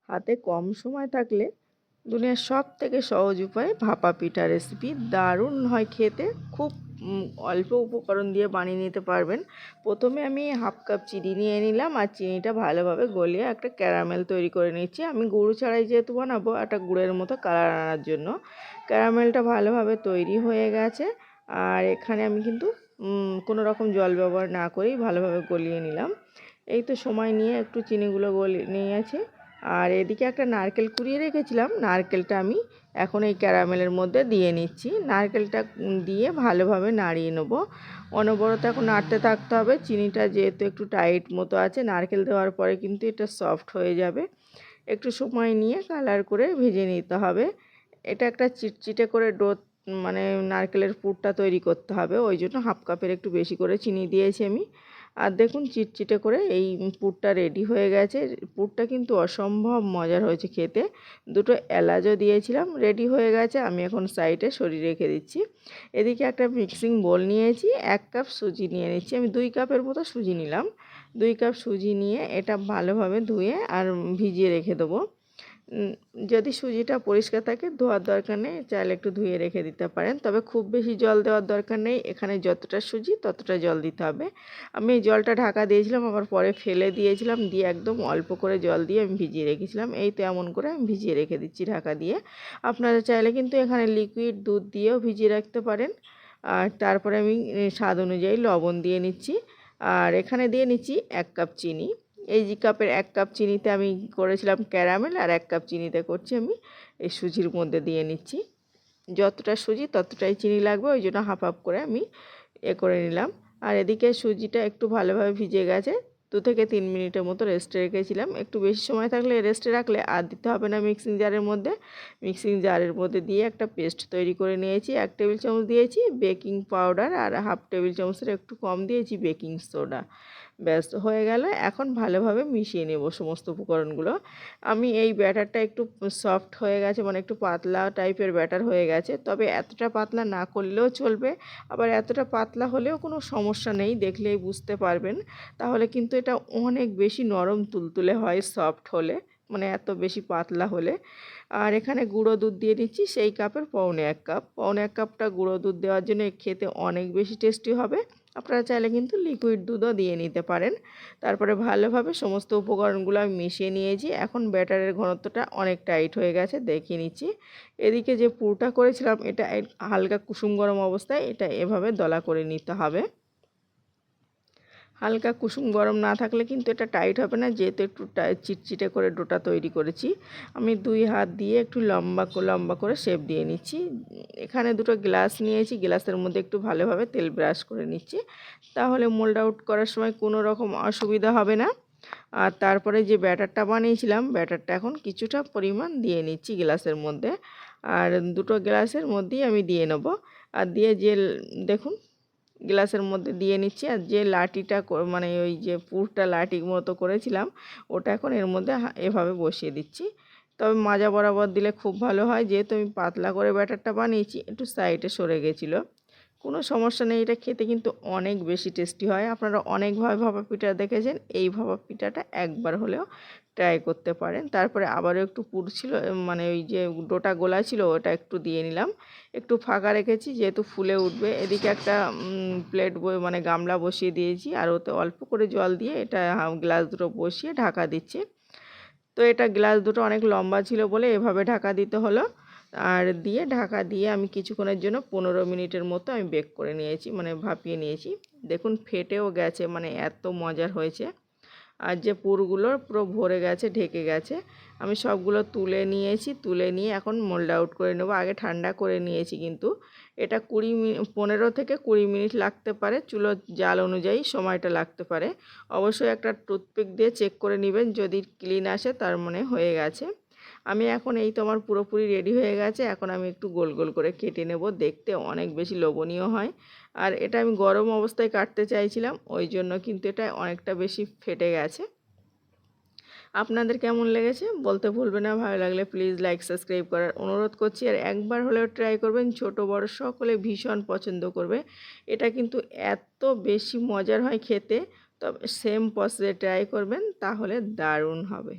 হাতে কম সময় থাকলে দুনিয়ার সবথেকে সহজ উপায়ে ভাপা পিঠা রেসিপি দারুণ হয় খেতে। খুব অল্প উপকরণ দিয়ে বানিয়ে নিতে পারবেন। প্রথমে আমি হাফ কাপ চিনি নিয়ে নিলাম, আর চিনিটা ভালোভাবে গলিয়ে একটা ক্যারামেল তৈরি করে নিচ্ছি। আমি গুঁড়ো ছাড়াই যেহেতু বানাবো, একটা গুড়ের মতো কালার আনার জন্য। ক্যারামেলটা ভালোভাবে তৈরি হয়ে গেছে, আর এখানে আমি কিন্তু কোনো রকম জল ব্যবহার না করেই ভালোভাবে গলিয়ে নিলাম। এই তো সময় নিয়ে একটু চিনিগুলো গলিয়ে নিয়েছি। আর এদিকে একটা নারকেল কুড়িয়ে রেখেছিলাম, নারকেলটা আমি এখন এই ক্যারামেলের মধ্যে দিয়ে নিচ্ছি। নারকেলটা দিয়ে ভালোভাবে নাড়িয়ে নেব। অনবরত এখন নাড়তে থাকতে হবে। চিনিটা যেহেতু একটু টাইট মতো আছে, নারকেল দেওয়ার পরে কিন্তু এটা সফট হয়ে যাবে। একটু সময় নিয়ে কালার করে ভেজে নিতে হবে। এটা একটা চিটচিটে করে ডো মানে নারকেলের পুরটা তৈরি করতে হবে, ওই জন্য হাফ কাপের একটু বেশি করে চিনি দিয়েছি আমি। আর দেখুন চিটচিটে করে এই পুরটা রেডি হয়ে গেছে। পুরটা কিন্তু অসম্ভব মজার হয়েছে খেতে। দুটো এলাচও দিয়েছিলাম। রেডি হয়ে গেছে, আমি এখন সাইডে সরিয়ে রেখে দিচ্ছি। এদিকে একটা মিক্সিং বোল নিয়েছি, 1 কাপ সুজি নিয়ে নিচ্ছি। আমি 2 কাপের মতো সুজি নিলাম। 2 কাপ সুজি নিয়ে এটা ভালোভাবে ধুয়ে আর ভিজিয়ে রেখে দেবো। যদি সুজিটা পরিষ্কার থাকে ধোয়ার দরকার নেই, চাইলে একটু ধুয়ে রেখে দিতে পারেন। তবে খুব বেশি জল দেওয়ার দরকার নেই, এখানে যতটা সুজি ততটা জল দিতে হবে। আমি এই জলটা ঢাকা দিয়েছিলাম, আবার পরে ফেলে দিয়েছিলাম, দিয়ে একদম অল্প করে জল দিয়ে আমি ভিজিয়ে রেখেছিলাম। এই তো এমন করে আমি ভিজিয়ে রেখে দিচ্ছি ঢাকা দিয়ে। আপনারা চাইলে কিন্তু এখানে লিকুইড দুধ দিয়েও ভিজিয়ে রাখতে পারেন। আর তারপরে আমি স্বাদ অনুযায়ী লবণ দিয়ে নিচ্ছি, আর এখানে দিয়ে নিচ্ছি 1 কাপ চিনি। এই যে কাপের 1 কাপ চিনিতে আমি করেছিলাম ক্যারামেল, আর 1 কাপ চিনিতে করছি আমি এই সুজির মধ্যে দিয়ে নিচ্ছি। যতটা সুজি ততটাই চিনি লাগবে, ওই জন্য হাফ হাফ করে আমি করে নিলাম। আর এদিকে সুজিটা একটু ভালোভাবে ভিজে গেছে। 2 থেকে 3 মিনিটের মতো রেস্টে রেখেছিলাম। একটু বেশি সময় থাকলে রেস্টে রাখলে আর দিতে হবে না মিক্সিং জারের মধ্যে। মিক্সিং জারের মধ্যে দিয়ে একটা পেস্ট তৈরি করে নিয়েছি। 1 টেবিল চামচ দিয়েছি বেকিং পাউডার, আর হাফ টেবিল চামচের একটু কম দিয়েছি বেকিং সোডা। ব্যাস হয়ে গেল। এখন ভালোভাবে মিশিয়ে নেব সমস্ত উপকরণগুলো। আমি এই ব্যাটারটা একটু সফট হয়ে গেছে, মানে একটু পাতলা টাইপের ব্যাটার হয়ে গেছে। তবে এতটা পাতলা না করলেও চলবে, আবার এতটা পাতলা হলেও কোনো সমস্যা নেই, দেখলেই বুঝতে পারবেন। তাহলে কিন্তু এটা অনেক বেশি নরম তুলতুলে হয় সফট হলে, মানে এত বেশি পাতলা হলে। আর এখানে গুঁড়ো দুধ দিয়ে নিচ্ছি সেই কাপের 1.25 কাপ। 1.25 কাপটা গুঁড়ো দুধ দেওয়ার জন্য খেতে অনেক বেশি টেস্টি হবে। আপনারা চাইলে কিন্তু লিকুইড দুধও দিয়ে নিতে পারেন। তারপরে ভালোভাবে সমস্ত উপকরণগুলো আমি মিশিয়ে নিয়েছি। এখন ব্যাটারের ঘনত্বটা অনেক টাইট হয়ে গেছে, দেখিয়ে নিচ্ছি। এদিকে যে পুরটা করেছিলাম এটা হালকা কুসুম গরম অবস্থায় এটা এভাবে দলা করে নিতে হবে। হালকা কুসুম গরম না থাকলে কিন্তু এটা টাইট হবে না, যেহেতু একটু চিটচিটে করে ডোটা তৈরি করেছি। আমি 2 হাত দিয়ে একটু লম্বা লম্বা করে শেপ দিয়ে নিচ্ছি। এখানে 2টো গ্লাস নিয়েছি, গ্লাসের মধ্যে একটু ভালোভাবে তেল ব্রাশ করে নিচ্ছি, তাহলে মোল্ড আউট করার সময় কোনো রকম অসুবিধা হবে না। আর তারপরে যে ব্যাটারটা বানিয়েছিলাম, ব্যাটারটা এখন কিছুটা পরিমাণ দিয়ে নিচ্ছি গ্লাসের মধ্যে, আর 2টো গ্লাসের মধ্যেই আমি দিয়ে নেব। আর দিয়ে যে দেখুন গ্লাসের মধ্যে দিয়ে নিচ্ছি, আর যে লাটিটা মানে ওই যে পুরটা লাটি মতো করেছিলাম ওটা এখন এর মধ্যে এভাবে বসিয়ে দিচ্ছি। তবে মাজা বরাবর দিলে খুব ভালো হয়, যেহেতু আমি পাতলা করে ব্যাটারটা বানিয়েছি একটু সাইডে সরে গেছিলো। কোনো সমস্যা নেই, এটা খেতে কিন্তু অনেক বেশি টেস্টি হয়। আপনারা অনেকভাবে ভাপা পিঠা দেখেছেন, এই ভাপা পিঠাটা একবার হলেও ট্রাই করতে পারেন। তারপরে আবারও একটু পুর ছিল, মানে ওই যে ডোটা গোলা ছিল ওটা একটু দিয়ে নিলাম। একটু ফাঁকা রেখেছি যেহেতু ফুলে উঠবে। এদিকে একটা প্লেট মানে গামলা বসিয়ে দিয়েছি, আর ওতে অল্প করে জল দিয়ে এটা গ্লাস দুটো বসিয়ে ঢাকা দিচ্ছি। তো এটা গ্লাস দুটো অনেক লম্বা ছিল বলে এভাবে ঢাকা দিতে হলো। আর দিয়ে ঢাকা দিয়ে আমি কিছুক্ষণের জন্য 15 মিনিটের মতো আমি বেক করে নিয়েছি, মানে ভাপিয়ে নিয়েছি। দেখুন ফেটেও গেছে, মানে এত মজার হয়েছে। আর যে পুরগুলো পুরো ভরে গেছে, ঢেকে গেছে। আমি সবগুলো তুলে নিয়েছি, তুলে নিয়ে এখন মোল্ড আউট করে নেব। আগে ঠান্ডা করে নিয়েছি, কিন্তু এটা 15 থেকে 20 মিনিট লাগতে পারে, চুলোর জাল অনুযায়ী সময়টা লাগতে পারে। অবশ্যই একটা টুথপিক দিয়ে চেক করে নেবেন, যদি ক্লিন আসে তার মানে হয়ে গেছে। আমি এখন এই তো আমার পুরোপুরি রেডি হয়ে গেছে। এখন আমি একটু গোল গোল করে কেটে নেব, দেখতে অনেক বেশি লোভনীয় হয়। আর এটা আমি গরম অবস্থায় কাটতে চাইছিলাম, ওই জন্য কিন্তু এটা অনেকটা বেশি ফেটে গেছে। আপনাদের কেমন লেগেছে বলতে ভুলবেন না। ভালো লাগলে প্লিজ লাইক সাবস্ক্রাইব করার অনুরোধ করছি। আর একবার হলেও ট্রাই করবেন, ছোট বড় সকলে ভীষণ পছন্দ করবে। এটা কিন্তু এত বেশি মজার হয় খেতে, তবে সেম প্রসেসে ট্রাই করবেন, তাহলে দারুণ হবে।